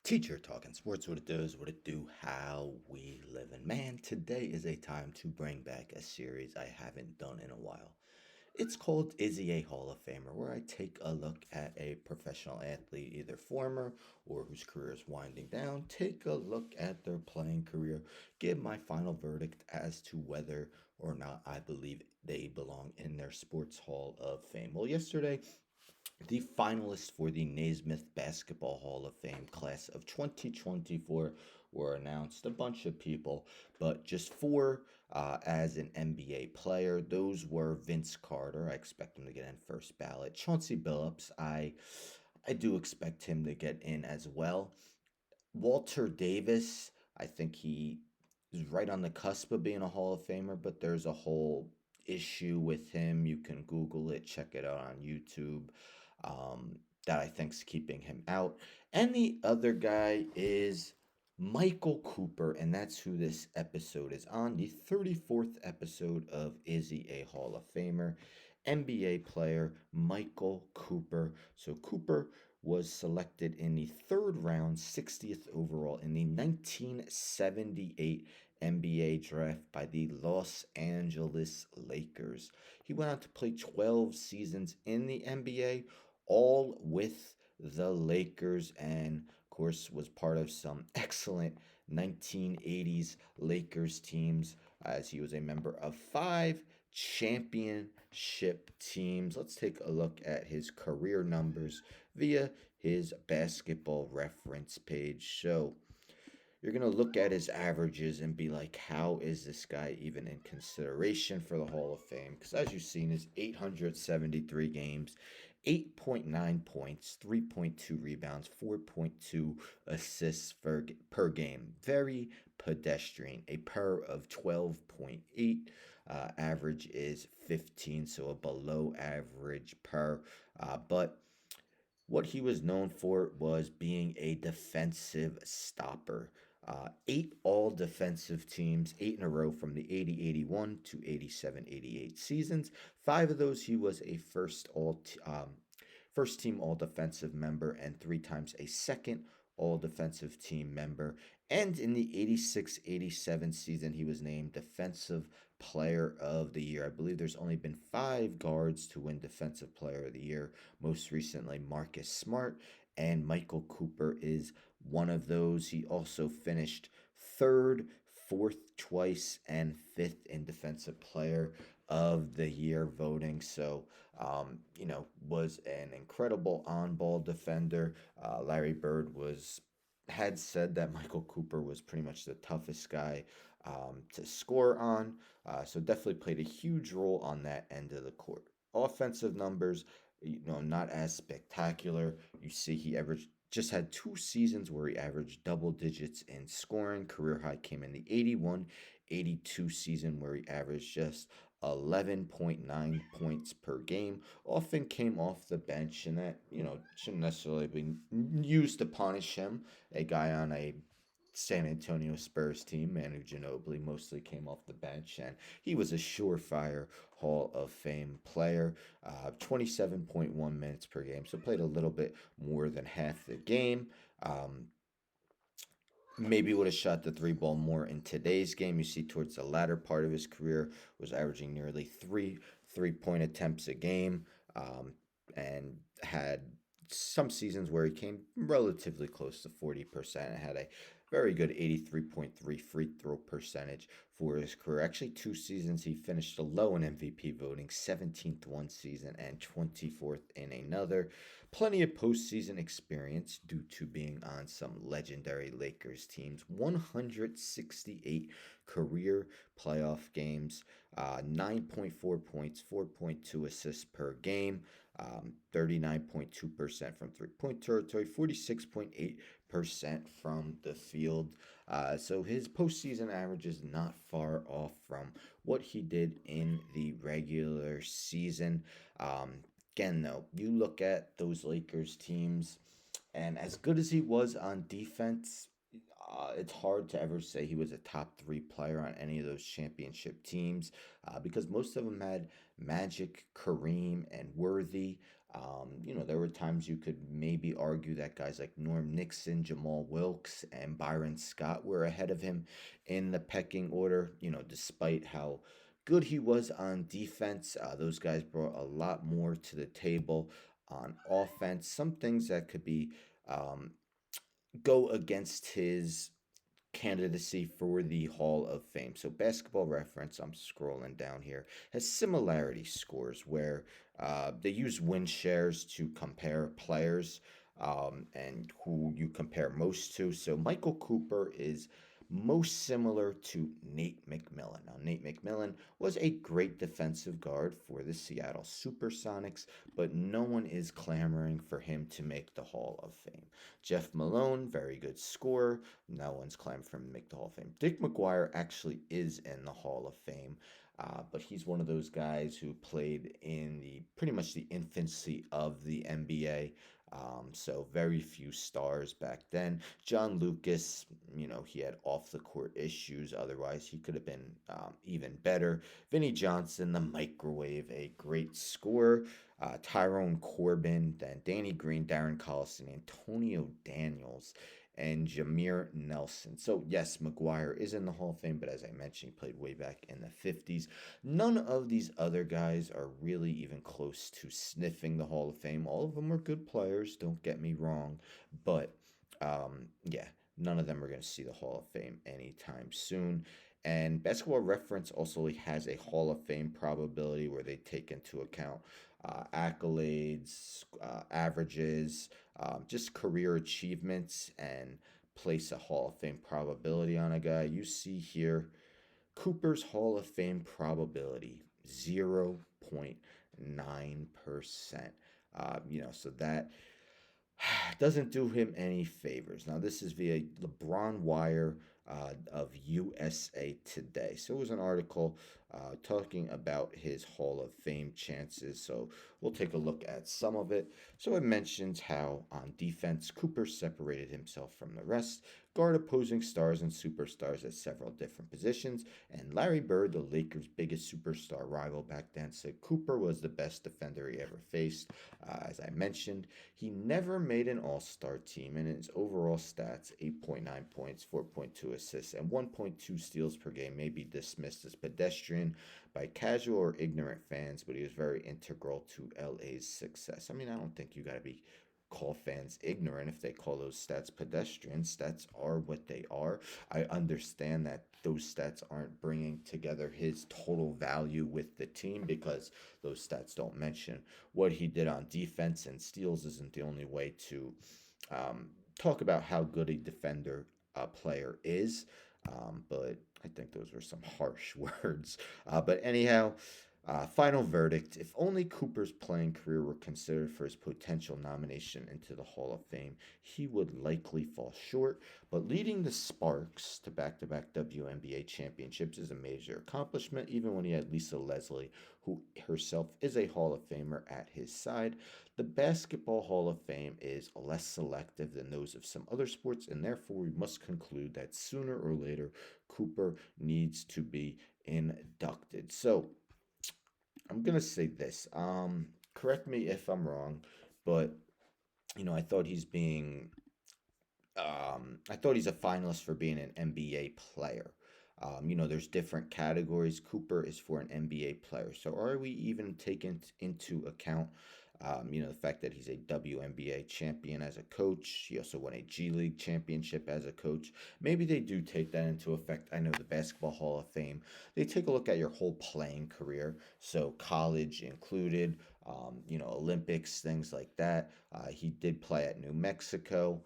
Teacher talking sports, what it does, what it do, how we live. And man, today is a time to bring back a series I haven't done in a while. It's called Is He a Hall of Famer, where I take a look at a professional athlete, either former or whose career is winding down, take a look at their playing career, give my final verdict as to whether or not I believe they belong in their Sports Hall of Fame. Well, yesterday the finalists for the Naismith Basketball Hall of Fame class of 2024 were announced. A bunch of people, but just four as an NBA player. Those were Vince Carter. I expect him to get in first ballot. Chauncey Billups. I do expect him to get in as well. Walter Davis. I think he is right on the cusp of being a Hall of Famer, but there's a whole issue with him. You can Google it, check it out on YouTube. Um, that I think's keeping him out. And the other guy is Michael Cooper, and that's who this episode is on. The 34th episode of Is He a Hall of Famer? NBA player Michael Cooper. So Cooper was selected in the third round, 60th overall in the 1978 NBA draft by the Los Angeles Lakers. He went on to play 12 seasons in the NBA, all with the Lakers, and of course was part of some excellent 1980s Lakers teams as he was a member of five championship teams. Let's take a look at his career numbers via his basketball reference page. So you're going to look at his averages and be like, how is this guy even in consideration for the Hall of Fame? Because as you've seen, his 873 games, 8.9 points, 3.2 rebounds, 4.2 assists per game. Very pedestrian. A per of 12.8. Average is 15, so a below average per. But what he was known for was being a defensive stopper. Eight all defensive teams, eight in a row from the 80-81 to 87-88 seasons. Five of those he was a first team all defensive member, and three times a second all defensive team member. And in the 86-87 season, he was named Defensive Player of the Year. I believe there's only been five guards to win Defensive Player of the Year. Most recently, Marcus Smart, and Michael Cooper is one of those. He also finished third, fourth twice, and fifth in Defensive Player of the Year voting. So, was an incredible on-ball defender. Larry Bird had said that Michael Cooper was pretty much the toughest guy to score on. So definitely played a huge role on that end of the court. Offensive numbers, not as spectacular. You see, he averaged just had two seasons where he averaged double digits in scoring. Career high came in the 81-82 season where he averaged just 11.9 points per game. Often came off the bench, and that, shouldn't necessarily be used to punish him. A guy on a San Antonio Spurs team, Manu Ginobili, mostly came off the bench, and he was a surefire Hall of Fame player. 27.1 minutes per game, so played a little bit more than half the game. Maybe would have shot the three ball more in today's game. You see, towards the latter part of his career, was averaging nearly three-point attempts a game, and had some seasons where he came relatively close to 40% and had a very good 83.3 free throw percentage for his career. Actually, two seasons he finished low in MVP voting, 17th one season and 24th in another. Plenty of postseason experience due to being on some legendary Lakers teams. 168 career playoff games, 9.4 points, 4.2 assists per game, 39.2% from three-point territory, 46.8% from the field. So his postseason average is not far off from what he did in the regular season. Again, though, you look at those Lakers teams, and as good as he was on defense, it's hard to ever say he was a top three player on any of those championship teams because most of them had Magic, Kareem, and Worthy. There were times you could maybe argue that guys like Norm Nixon, Jamal Wilkes, and Byron Scott were ahead of him in the pecking order. Despite how good he was on defense, those guys brought a lot more to the table on offense. Some things that could be um, go against his candidacy for the Hall of Fame. So, Basketball Reference, I'm scrolling down here, has similarity scores where they use win shares to compare players and who you compare most to. So, Michael Cooper is most similar to Nate McMillan. Now, Nate McMillan was a great defensive guard for the Seattle Supersonics, but no one is clamoring for him to make the Hall of Fame. Jeff Malone, very good scorer, no one's clamoring for him to make the Hall of Fame. Dick McGuire actually is in the Hall of Fame, but he's one of those guys who played in the pretty much the infancy of the NBA. So very few stars back then. John Lucas, he had off the court issues. Otherwise, he could have been even better. Vinnie Johnson, the microwave, a great scorer. Tyrone Corbin, then Danny Green, Darren Collison, Antonio Daniels, and Jameer Nelson. So, yes, McGuire is in the Hall of Fame, but as I mentioned, he played way back in the 50s. None of these other guys are really even close to sniffing the Hall of Fame. All of them are good players, don't get me wrong, but yeah, none of them are going to see the Hall of Fame anytime soon. And Basketball Reference also has a Hall of Fame probability where they take into account accolades, averages, just career achievements, and place a Hall of Fame probability on a guy. You see here Cooper's Hall of Fame probability 0.9%. So that doesn't do him any favors. Now, this is via LeBron Wire of USA Today. So it was an article talking about his Hall of Fame chances. So we'll take a look at some of it. So it mentions how on defense, Cooper separated himself from the rest, guard opposing stars and superstars at several different positions. And Larry Bird, the Lakers' biggest superstar rival back then, said Cooper was the best defender he ever faced. As I mentioned, he never made an all-star team, and his overall stats, 8.9 points, 4.2 assists, and 1.2 steals per game, may be dismissed as pedestrian by casual or ignorant fans, but he was very integral to LA's success. I mean, I don't think you got to be call fans ignorant if they call those stats pedestrian. Stats are what they are. I understand that those stats aren't bringing together his total value with the team because those stats don't mention what he did on defense, and steals isn't the only way to talk about how good a defender player is. But I think those were some harsh words. But anyhow, final verdict. If only Cooper's playing career were considered for his potential nomination into the Hall of Fame, he would likely fall short. But leading the Sparks to back to back WNBA championships is a major accomplishment, even when he had Lisa Leslie, who herself is a Hall of Famer, at his side. The Basketball Hall of Fame is less selective than those of some other sports, and therefore we must conclude that sooner or later Cooper needs to be inducted. So, I'm gonna say this. Correct me if I'm wrong, but I thought he's being. I thought he's a finalist for being an NBA player. There's different categories. Cooper is for an NBA player. So are we even taking into account, the fact that he's a WNBA champion as a coach? He also won a G League championship as a coach. Maybe they do take that into effect. I know the Basketball Hall of Fame, they take a look at your whole playing career. So college included, Olympics, things like that. He did play at New Mexico,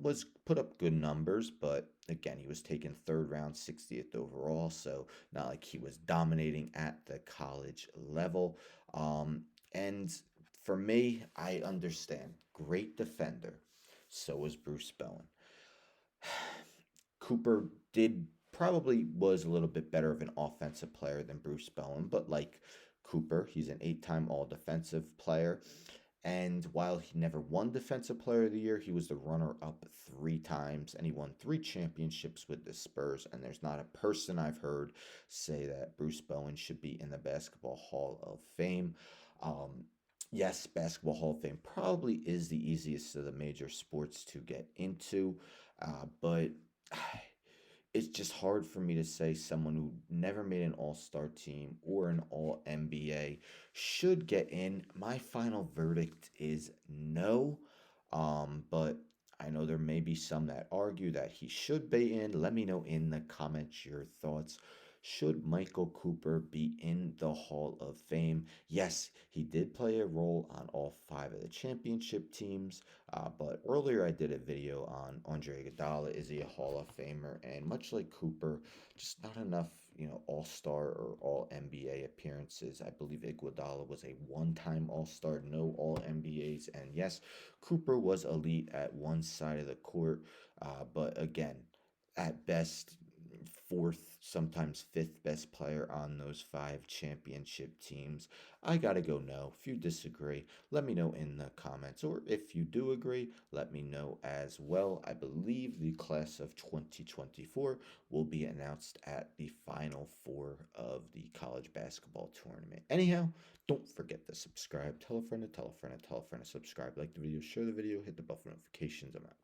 was put up good numbers, but again, he was taken third round, 60th overall, so not like he was dominating at the college level. And for me, I understand. Great defender. So was Bruce Bowen. Cooper did probably was a little bit better of an offensive player than Bruce Bowen, but like Cooper, he's an 8-time all defensive player. And while he never won Defensive Player of the Year, he was the runner up 3 times, and he won 3 championships with the Spurs. And there's not a person I've heard say that Bruce Bowen should be in the Basketball Hall of Fame. Um, Yes, Basketball Hall of Fame probably is the easiest of the major sports to get into, but it's just hard for me to say someone who never made an all-star team or an all NBA should get in. My final verdict is no. But I know there may be some that argue that he should be in. Let me know in the comments your thoughts. Should Michael Cooper be in the Hall of Fame? Yes, he did play a role on all five of the championship teams. But earlier I did a video on Andre Iguodala. Is he a Hall of Famer? And much like Cooper, just not enough, All-Star or All NBA appearances. I believe Iguodala was a one-time All-Star, no All NBAs. And yes, Cooper was elite at one side of the court, but again, at best, fourth, sometimes fifth best player on those five championship teams. I gotta go no. If you disagree, let me know in the comments. Or if you do agree, let me know as well. I believe the class of 2024 will be announced at the final four of the college basketball tournament. Anyhow, don't forget to subscribe. Tell a friend to tell a friend to tell a friend to subscribe. Like the video, share the video, hit the bell for notifications. I'm out.